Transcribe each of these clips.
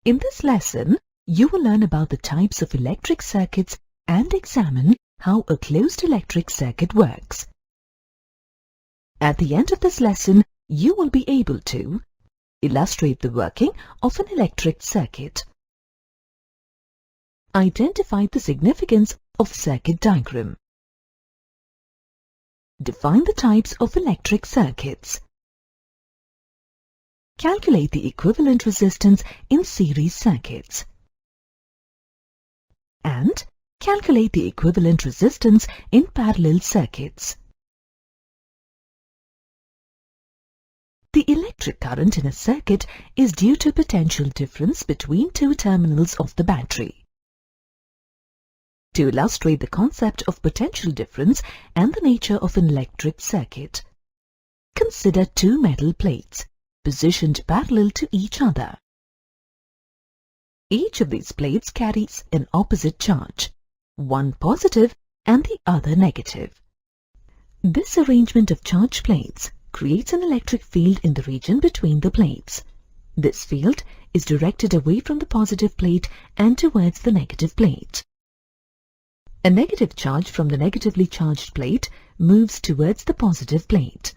In this lesson, you will learn about the types of electric circuits and examine how a closed electric circuit works. At the end of this lesson, you will be able to illustrate the working of an electric circuit, identify the significance of circuit diagram, define the types of electric circuits, calculate the equivalent resistance in series circuits, and calculate the equivalent resistance in parallel circuits. The electric current in a circuit is due to potential difference between two terminals of the battery. To illustrate the concept of potential difference and the nature of an electric circuit, consider two metal plates positioned parallel to each other. Each of these plates carries an opposite charge, one positive and the other negative. This arrangement of charge plates creates an electric field in the region between the plates. This field is directed away from the positive plate and towards the negative plate. A negative charge from the negatively charged plate moves towards the positive plate.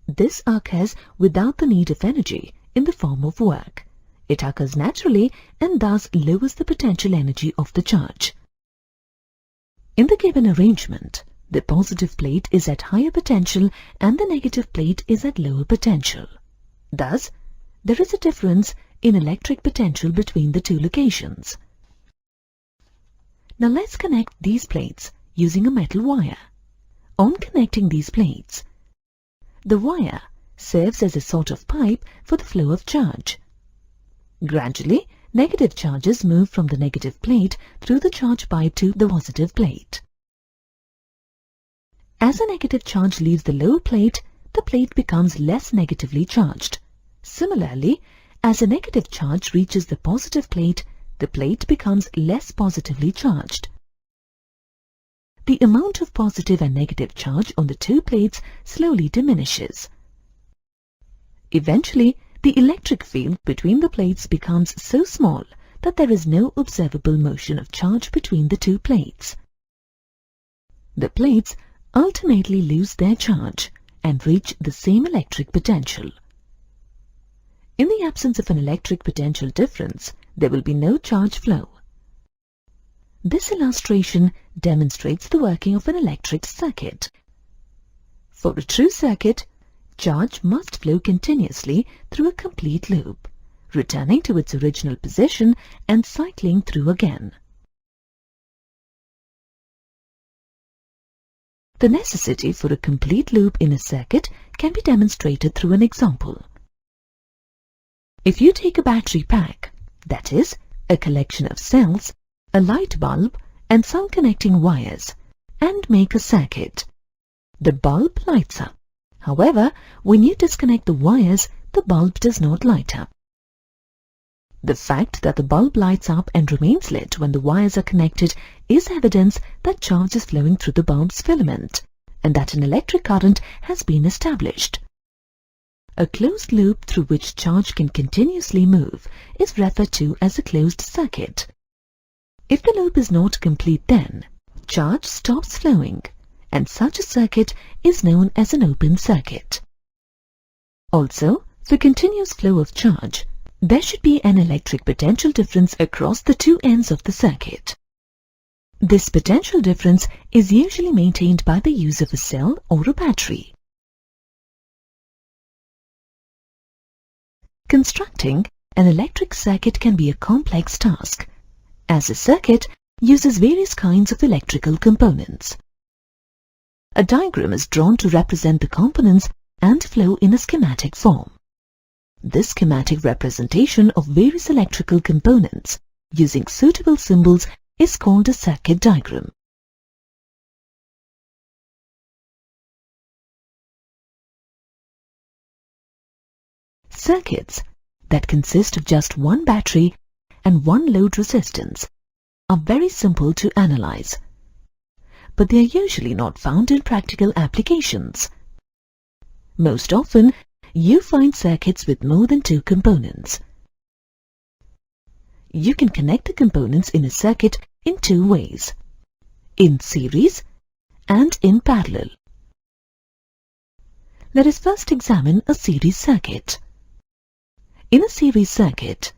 This occurs without the need of energy in the form of work. It occurs naturally and thus lowers the potential energy of the charge. In the given arrangement, the positive plate is at higher potential and the negative plate is at lower potential. Thus, there is a difference in electric potential between the two locations. Now let's connect these plates using a metal wire. On connecting these plates, the wire serves as a sort of pipe for the flow of charge. Gradually, negative charges move from the negative plate through the charge pipe to the positive plate. As a negative charge leaves the lower plate, the plate becomes less negatively charged. Similarly, as a negative charge reaches the positive plate, the plate becomes less positively charged. The amount of positive and negative charge on the two plates slowly diminishes. Eventually, the electric field between the plates becomes so small that there is no observable motion of charge between the two plates. The plates ultimately lose their charge and reach the same electric potential. In the absence of an electric potential difference, there will be no charge flow. This illustration demonstrates the working of an electric circuit. For a true circuit, charge must flow continuously through a complete loop, returning to its original position and cycling through again. The necessity for a complete loop in a circuit can be demonstrated through an example. If you take a battery pack, that is, a collection of cells, a light bulb and some connecting wires, and make a circuit, the bulb lights up. However, when you disconnect the wires, the bulb does not light up. The fact that the bulb lights up and remains lit when the wires are connected is evidence that charge is flowing through the bulb's filament and that an electric current has been established. A closed loop through which charge can continuously move is referred to as a closed circuit. If the loop is not complete, then charge stops flowing, and such a circuit is known as an open circuit. Also, for continuous flow of charge, there should be an electric potential difference across the two ends of the circuit. This potential difference is usually maintained by the use of a cell or a battery. Constructing an electric circuit can be a complex task, as a circuit uses various kinds of electrical components. A diagram is drawn to represent the components and flow in a schematic form. This schematic representation of various electrical components using suitable symbols is called a circuit diagram. Circuits that consist of just one battery and one load resistance are very simple to analyze, but they are usually not found in practical applications. Most often, you find circuits with more than two components. you can connect the components in a circuit in two ways: in series and in parallel. Let us first examine a series circuit. In a series circuit,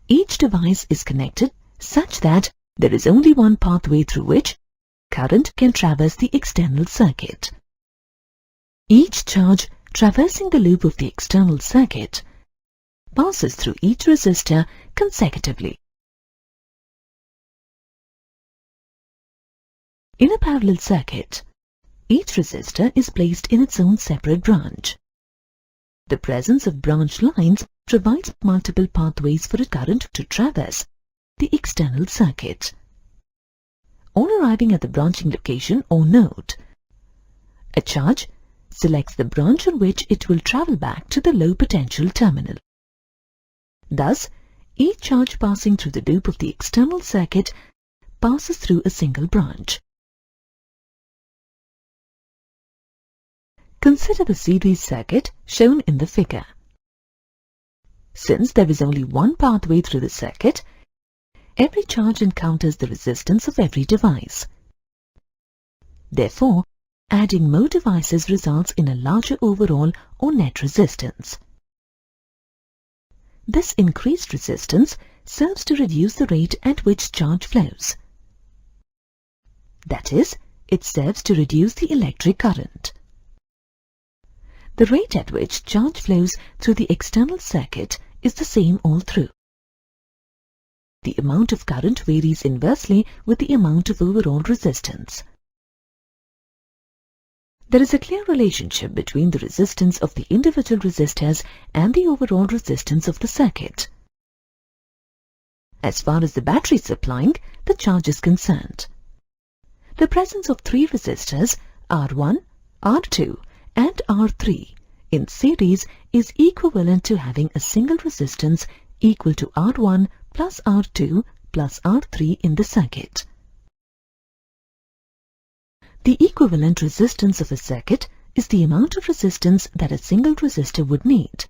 each device is connected such that there is only one pathway through which current can traverse the external circuit. Each charge traversing the loop of the external circuit passes through each resistor consecutively. In a parallel circuit, each resistor is placed in its own separate branch. The presence of branch lines provides multiple pathways for a current to traverse the external circuit. On arriving at the branching location or node, a charge selects the branch on which it will travel back to the low potential terminal. Thus, each charge passing through the loop of the external circuit passes through a single branch. Consider the series circuit shown in the figure. Since there is only one pathway through the circuit, every charge encounters the resistance of every device. Therefore, adding more devices results in a larger overall or net resistance. This increased resistance serves to reduce the rate at which charge flows. That is, it serves to reduce the electric current. The rate at which charge flows through the external circuit is the same all through. The amount of current varies inversely with the amount of overall resistance. There is a clear relationship between the resistance of the individual resistors and the overall resistance of the circuit. As far as the battery supplying the charge is concerned, the presence of three resistors R1, R2 and R3 in series is equivalent to having a single resistance equal to R1 plus R2 plus R3 in the circuit. The equivalent resistance of a circuit is the amount of resistance that a single resistor would need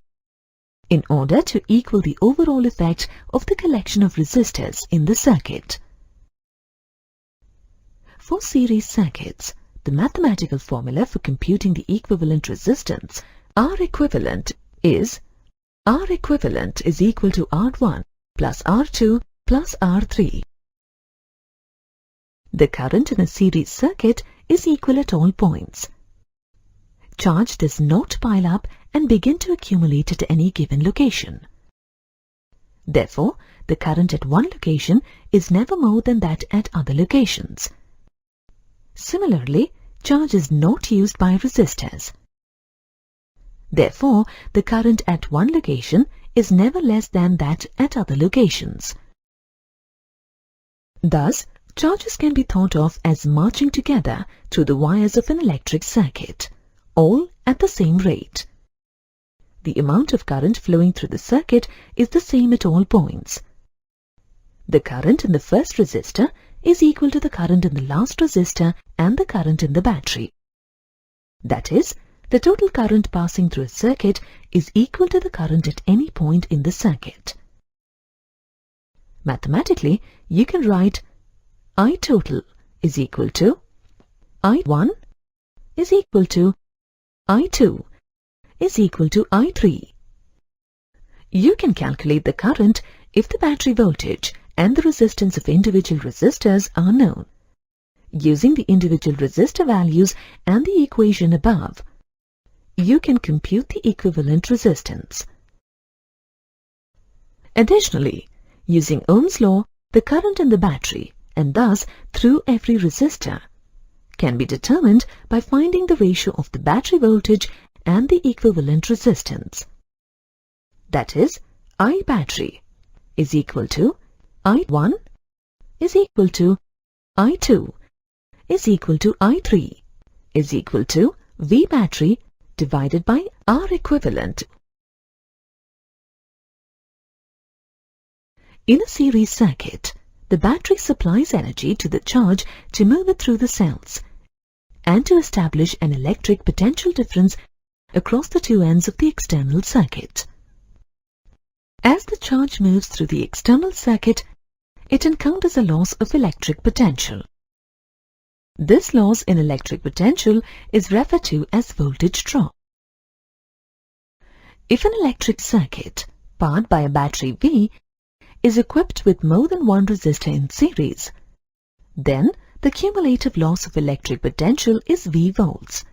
in order to equal the overall effect of the collection of resistors in the circuit. For series circuits, the mathematical formula for computing the equivalent resistance R equivalent is equal to R1 plus R2 plus R3. The current in a series circuit is equal at all points. Charge does not pile up and begin to accumulate at any given location. Therefore, the current at one location is never more than that at other locations. Similarly, charge is not used by resistors. Therefore, the current at one location is never less than that at other locations. Thus, charges can be thought of as marching together through the wires of an electric circuit, all at the same rate. The amount of current flowing through the circuit is the same at all points. The current in the first resistor is equal to the current in the last resistor and the current in the battery. That is, the total current passing through a circuit is equal to the current at any point in the circuit. Mathematically, you can write I total is equal to I1 is equal to I2 is equal to I3. You can calculate the current if the battery voltage and the resistance of individual resistors are known. Using the individual resistor values and the equation above, you can compute the equivalent resistance. Additionally, using Ohm's law, the current in the battery and thus through every resistor can be determined by finding the ratio of the battery voltage and the equivalent resistance. That is, I battery is equal to I1 is equal to I2 is equal to I3 is equal to V battery divided by R equivalent. In a series circuit, the battery supplies energy to the charge to move it through the cells and to establish an electric potential difference across the two ends of the external circuit. As the charge moves through the external circuit, it encounters a loss of electric potential. This loss in electric potential is referred to as voltage drop. If an electric circuit, powered by a battery V, is equipped with more than one resistor in series, then the cumulative loss of electric potential is V volts.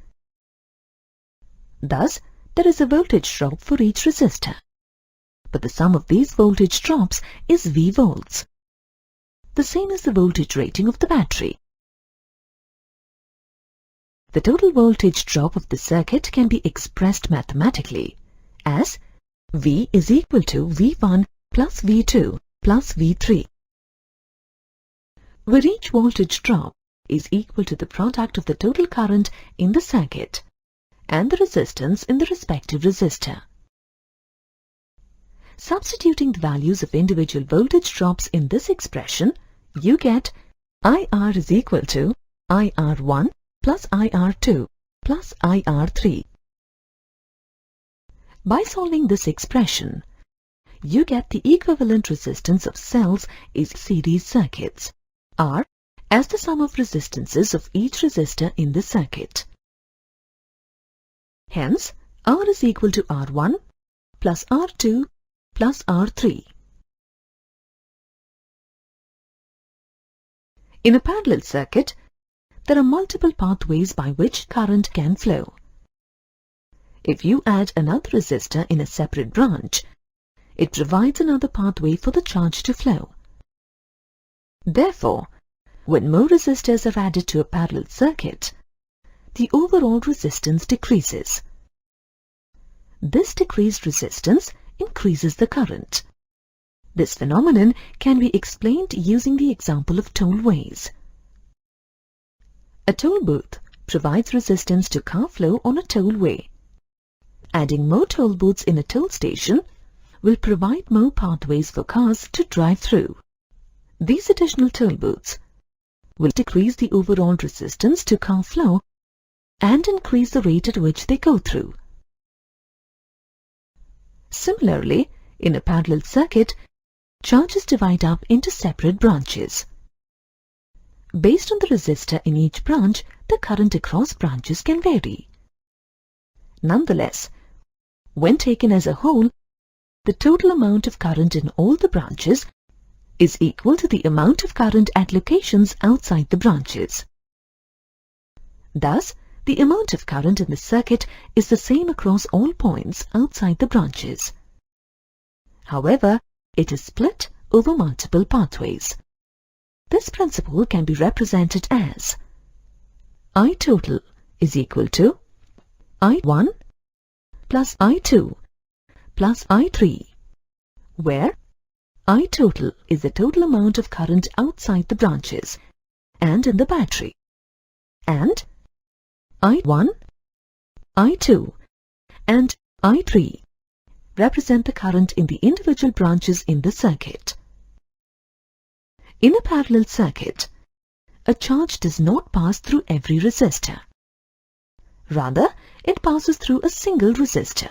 Thus, there is a voltage drop for each resistor, but the sum of these voltage drops is V volts. The same as the voltage rating of the battery. The total voltage drop of the circuit can be expressed mathematically as V is equal to V1 plus V2 plus V3, where each voltage drop is equal to the product of the total current in the circuit and the resistance in the respective resistor. Substituting the values of individual voltage drops in this expression, you get IR is equal to IR1 plus IR2 plus IR3. By solving this expression, you get the equivalent resistance of cells is series circuits, R, as the sum of resistances of each resistor in the circuit. Hence, R is equal to R1 plus R2 plus R3. In a parallel circuit, there are multiple pathways by which current can flow. If you add another resistor in a separate branch, it provides another pathway for the charge to flow. Therefore, when more resistors are added to a parallel circuit, the overall resistance decreases. This decreased resistance increases the current. This phenomenon can be explained using the example of tollways. A toll booth provides resistance to car flow on a tollway. Adding more toll booths in a toll station will provide more pathways for cars to drive through. These additional toll booths will decrease the overall resistance to car flow and increase the rate at which they go through. Similarly, in a parallel circuit, charges divide up into separate branches. Based on the resistor in each branch, the current across branches can vary. Nonetheless, when taken as a whole, the total amount of current in all the branches is equal to the amount of current at locations outside the branches. Thus, the amount of current in the circuit is the same across all points outside the branches. However, it is split over multiple pathways. This principle can be represented as I total is equal to I1 plus I2 plus I3, where I total is the total amount of current outside the branches and in the battery, and I1, I2 and I3 represent the current in the individual branches in the circuit. In a parallel circuit, a charge does not pass through every resistor. Rather, it passes through a single resistor.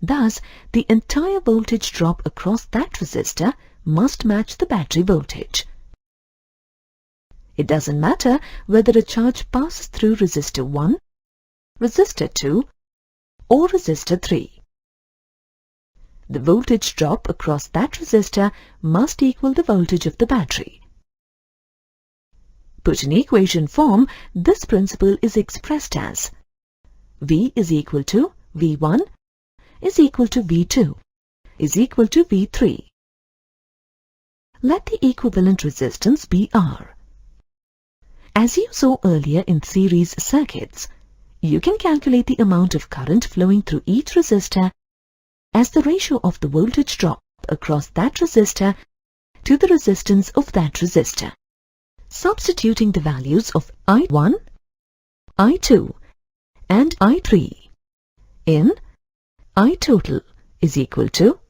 Thus, the entire voltage drop across that resistor must match the battery voltage. It doesn't matter whether a charge passes through resistor 1, resistor 2 or resistor 3. The voltage drop across that resistor must equal the voltage of the battery. Put in equation form, this principle is expressed as V is equal to V1 is equal to V2 is equal to V3. Let the equivalent resistance be R. As you saw earlier in series circuits, you can calculate the amount of current flowing through each resistor as the ratio of the voltage drop across that resistor to the resistance of that resistor. Substituting the values of I1, I2 and I3 in I total is equal to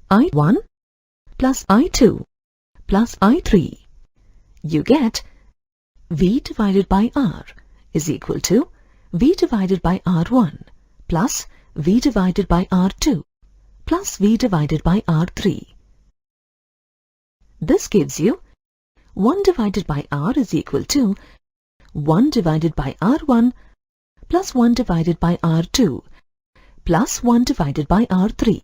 I1 plus I2 plus I3, you get V divided by R is equal to V divided by R1 plus V divided by R2 plus V divided by R3. This gives you 1 divided by R is equal to 1 divided by R1 plus 1 divided by R2 plus 1 divided by R3.